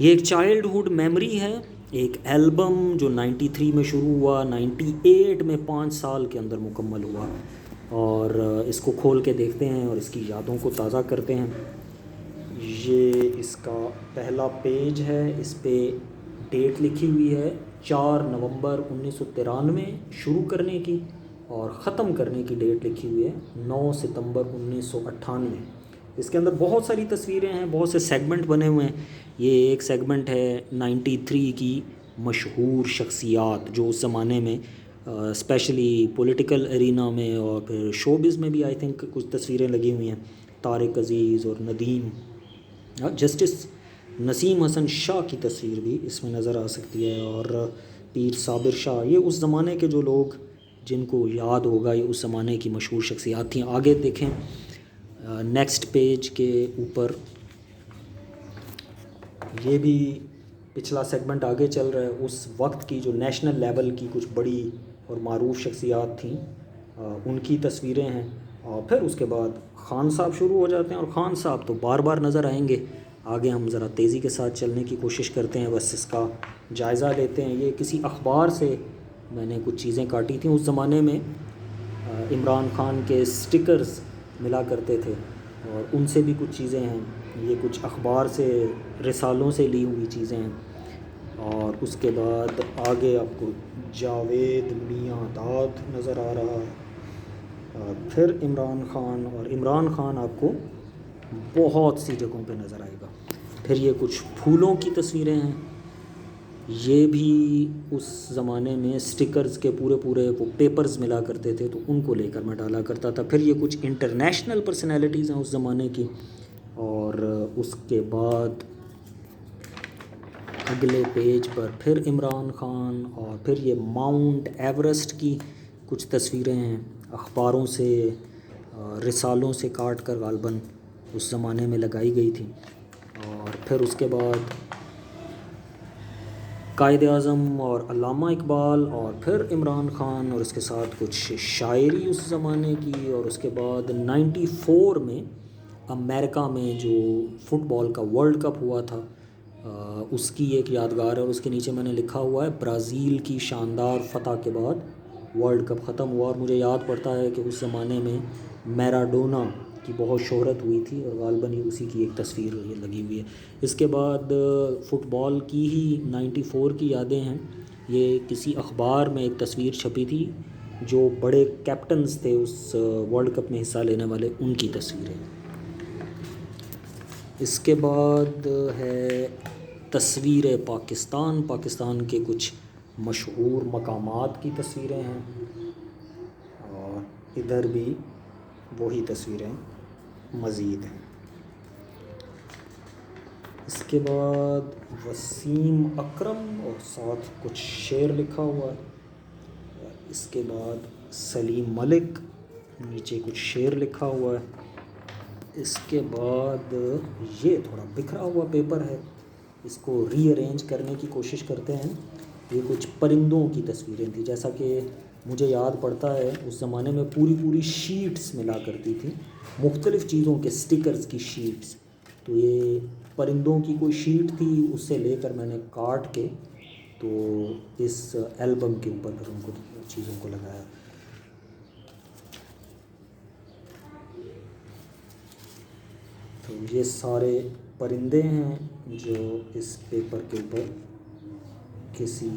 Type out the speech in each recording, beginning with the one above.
ये एक childhood memory है, एक एल्बम जो 93 में शुरू हुआ, 98 में 5 साल के अंदर मुकम्मल हुआ। और इसको खोल के देखते हैं और इसकी यादों को ताज़ा करते हैं। ये इसका पहला पेज है, इस पे डेट लिखी हुई है 4 नवंबर 1993 शुरू करने की, और ख़त्म करने की डेट लिखी हुई है 9 सितंबर 1998। इसके अंदर बहुत सारी तस्वीरें हैं, बहुत से सेगमेंट बने हुए हैं। ये एक सेगमेंट है 93 की मशहूर शख्सियात जो उस ज़माने में स्पेशली पॉलिटिकल एरिना में और फिर शोबिज़ में भी आई थिंक कुछ तस्वीरें लगी हुई हैं। तारिक अज़ीज़ और नदीम, जस्टिस नसीम हसन शाह की तस्वीर भी इसमें नज़र आ सकती है, और पीर साबिर शाह। ये उस ज़माने के जो लोग जिनको याद होगा, ये उस ज़माने की मशहूर शख्सियात थी। आगे देखें, नेक्स्ट पेज के ऊपर ये भी पिछला सेगमेंट आगे चल रहा है। उस वक्त की जो नेशनल लेवल की कुछ बड़ी और मारूफ शख्सियात थीं, उनकी तस्वीरें हैं। और फिर उसके बाद ख़ान साहब शुरू हो जाते हैं, और ख़ान साहब तो बार बार नज़र आएंगे। आगे हम ज़रा तेज़ी के साथ चलने की कोशिश करते हैं, बस इसका जायज़ा लेते हैं। ये किसी अखबार से मैंने कुछ चीज़ें काटी थी। उस ज़माने में इमरान ख़ान के स्टिकर्स मिला करते थे, और उनसे भी कुछ चीज़ें हैं। ये कुछ अखबार से, रिसालों से ली हुई चीज़ें हैं। और उसके बाद आगे आपको जावेद मियाँ दाद नज़र आ रहा है, फिर इमरान ख़ान, और इमरान ख़ान आपको बहुत सी जगहों पे नज़र आएगा। फिर ये कुछ फूलों की तस्वीरें हैं। ये भी उस ज़माने में स्टिकर्स के पूरे पूरे वो पेपर्स मिला करते थे, तो उनको लेकर मैं डाला करता था। फिर ये कुछ इंटरनेशनल पर्सनैलिटीज़ हैं उस ज़माने की। और उसके बाद अगले पेज पर फिर इमरान ख़ान, और फिर ये माउंट एवरेस्ट की कुछ तस्वीरें हैं, अखबारों से, रिसालों से काट कर गालबन उस ज़माने में लगाई गई थी। और फिर उसके बाद कायद आज़म और अल्लामा इकबाल, और फिर इमरान ख़ान, और इसके साथ कुछ शायरी उस ज़माने की। और उसके बाद 94 में अमेरिका में जो फ़ुटबॉल का वर्ल्ड कप हुआ था, उसकी एक यादगार है, और उसके नीचे मैंने लिखा हुआ है ब्राज़ील की शानदार फ़तह के बाद वर्ल्ड कप ख़त्म हुआ। और मुझे याद पड़ता है कि उस ज़माने में मैराडोना की बहुत शोहरत हुई थी, और गालबन ही उसी की एक तस्वीर ये लगी हुई है। इसके बाद फ़ुटबॉल की ही 94 की यादें हैं। ये किसी अखबार में एक तस्वीर छपी थी, जो बड़े कैप्टन्स थे उस वर्ल्ड कप में हिस्सा लेने वाले, उनकी तस्वीरें। इसके बाद है तस्वीर पाकिस्तान, पाकिस्तान के कुछ मशहूर मकामात की तस्वीरें हैं, और इधर भी वही तस्वीरें मज़ीद हैं। इसके बाद वसीम अकरम, और साथ कुछ शेर लिखा हुआ है। इसके बाद सलीम मलिक, नीचे कुछ शेर लिखा हुआ है। इसके बाद ये थोड़ा बिखरा हुआ पेपर है, इसको रीअरेंज करने की कोशिश करते हैं। ये कुछ परिंदों की तस्वीरें थी, जैसा कि मुझे याद पड़ता है उस ज़माने में पूरी पूरी शीट्स मिला करती थी, मुख्तलिफ़ चीज़ों के स्टिकर्स की शीट्स। तो ये परिंदों की कोई शीट थी, उससे लेकर मैंने काट के तो इस एल्बम के ऊपर फिर उनको चीज़ों को लगाया। तो ये सारे परिंदे हैं जो इस पेपर के ऊपर किसी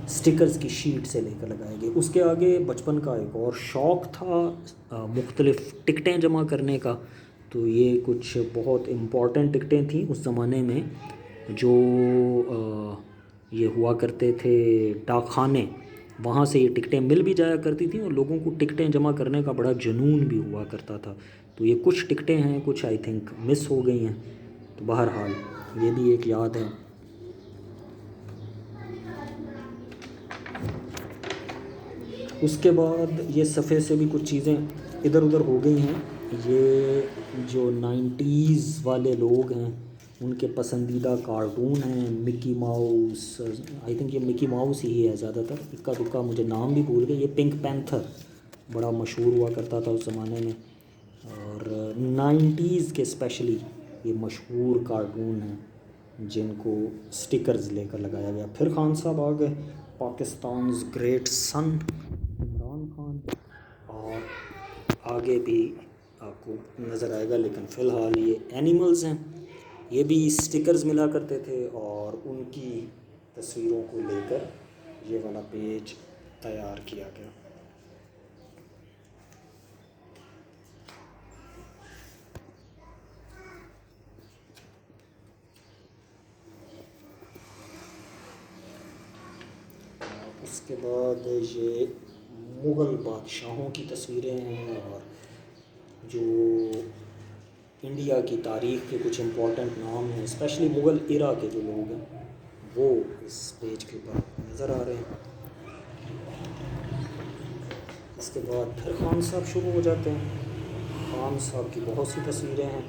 स्टिकर्स की शीट से लेकर लगाए गए। उसके आगे बचपन का एक और शौक़ था मुख्तलिफ़ टिकटें जमा करने का। तो ये कुछ बहुत इम्पॉर्टेंट टिकटें थी उस ज़माने में, जो ये हुआ करते थे डाकखाने, वहाँ से ये टिकटें मिल भी जाया करती थी, और लोगों को टिकटें जमा करने का बड़ा जुनून भी हुआ करता था। तो ये कुछ टिकटें हैं, कुछ आई थिंक मिस हो गई हैं। तो बहरहाल ये भी एक याद है। उसके बाद ये सफ़े से भी कुछ चीज़ें इधर उधर हो गई हैं। ये जो 90s वाले लोग हैं उनके पसंदीदा कार्टून हैं, मिकी माउस, आई थिंक ये मिकी माउस ही है ज़्यादातर, इक्का दुक्का मुझे नाम भी भूल गए। ये पिंक पैंथर बड़ा मशहूर हुआ करता था उस ज़माने में, और 90s के स्पेशली ये मशहूर कार्टून हैं। जिनको स्टिकर्स लेकर लगाया गया। फिर खान साहब आ गए, पाकिस्तान ग्रेट सन इमरान खान, और आगे भी आपको नज़र आएगा, लेकिन फ़िलहाल ये एनिमल्स हैं। ये भी स्टिकर्स मिला करते थे और उनकी तस्वीरों को लेकर ये वाला पेज तैयार किया गया। उसके बाद ये मुग़ल बादशाहों की तस्वीरें हैं और जो इंडिया की तारीख़ के कुछ इम्पोर्टेंट नाम हैं, स्पेशली मुग़ल इरा के जो लोग हैं वो इस पेज के ऊपर नज़र आ रहे हैं। इसके बाद फिर खान साहब शुरू हो जाते हैं। खान साहब की बहुत सी तस्वीरें हैं।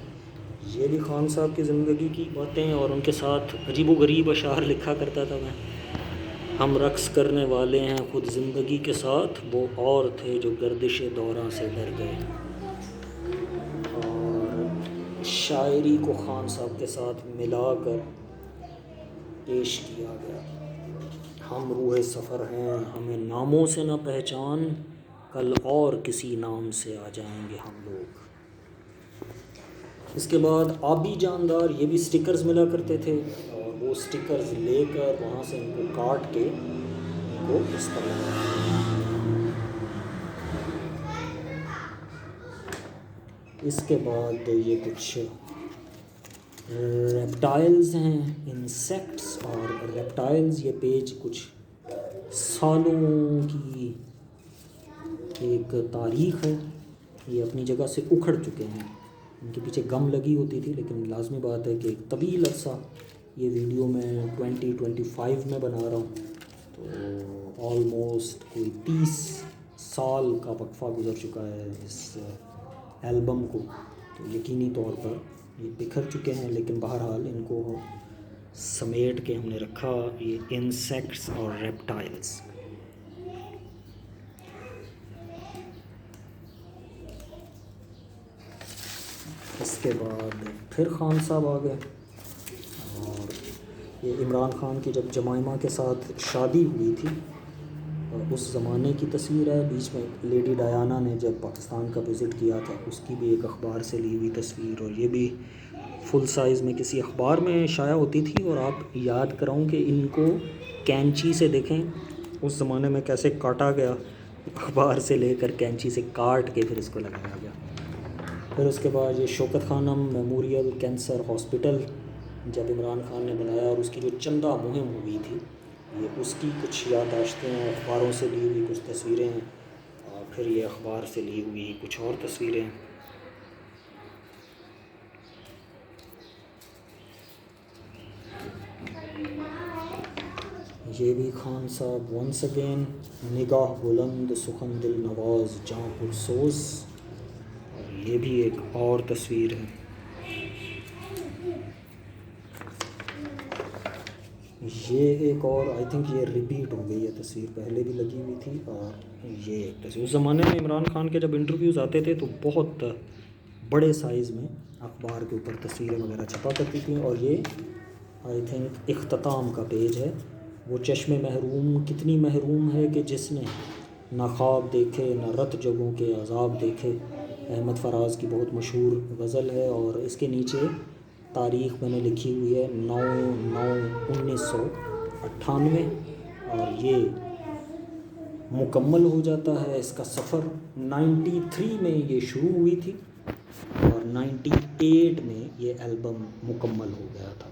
ये भी खान साहब की ज़िंदगी की बातें, और उनके साथ अजीबोगरीब अशार लिखा करता था मैं। हम रक़्स करने वाले हैं ख़ुद ज़िंदगी के साथ, वो और थे जो गर्दिश दौरां से डर गए। और शायरी को खान साहब के साथ मिलाकर पेश किया गया। हम रूह सफ़र हैं, हमें नामों से न पहचान, कल और किसी नाम से आ जाएंगे हम लोग। इसके बाद आबी जानदार, ये भी स्टिकर्स मिला करते थे और वो स्टिकर्स लेकर वहाँ से इनको काट के इनको इस पर लगाया। इसके बाद ये कुछ रेप्टाइल्स हैं, इंसेक्ट्स और रेप्टाइल्स। ये पेज कुछ सालों की एक तारीख़ है। ये अपनी जगह से उखड़ चुके हैं, इनके पीछे गम लगी होती थी, लेकिन लाजमी बात है कि एक तवील अरसा, ये वीडियो मैं 2025 में बना रहा हूँ, तो ऑलमोस्ट कोई 30 साल का वक्फ़ा गुज़र चुका है इस एल्बम को। तो यकीनी तौर पर ये बिखर चुके हैं, लेकिन बहरहाल इनको समेट के हमने रखा, ये इंसेक्ट्स और रेप्टाइल्स। इसके बाद फिर खान साहब आ गए, और ये इमरान खान की जब जमाइमा के साथ शादी हुई थी उस ज़माने की तस्वीर है। बीच में लेडी डायना ने जब पाकिस्तान का विज़िट किया था उसकी भी एक अखबार से ली हुई तस्वीर, और ये भी फुल साइज़ में किसी अखबार में शाया होती थी। और आप याद कराऊं कि इनको कैंची से देखें उस ज़माने में कैसे काटा गया, अखबार से लेकर कैंची से काट के फिर इसको लगाया गया। फिर उसके बाद ये Shaukat Khanum memorial cancer hospital जब इमरान खान ने बनाया, और उसकी जो चंदा मुहिम हुई थी, ये उसकी कुछ याददाश्तें हैं, अखबारों से ली हुई कुछ तस्वीरें हैं, और फिर ये अखबार से ली हुई कुछ और तस्वीरें हैं। ये भी खान साहब वंस अगेन, निगाह बुलंद सुखन दिल नवाज जाँ पुरसोस, और ये भी एक और तस्वीर है। ये एक और, आई थिंक ये रिपीट हो गई है तस्वीर, पहले भी लगी हुई थी। और ये एक तस्वीर, उस ज़माने में इमरान खान के जब इंटरव्यूज़ आते थे तो बहुत बड़े साइज़ में अखबार के ऊपर तस्वीरें वगैरह छपा करती थी। और ये आई थिंक इख्तिताम का पेज है। वो चश्मे महरूम कितनी महरूम है कि जिसने ना ख्वाब देखे ना रत जगों के अजाब देखे, अहमद फराज की बहुत मशहूर गज़ल है। और इसके नीचे तारीख़ मैंने लिखी हुई है 9/9/1998, और ये मुकम्मल हो जाता है इसका सफ़र। 93 में ये शुरू हुई थी और 98 में ये एल्बम मुकम्मल हो गया था।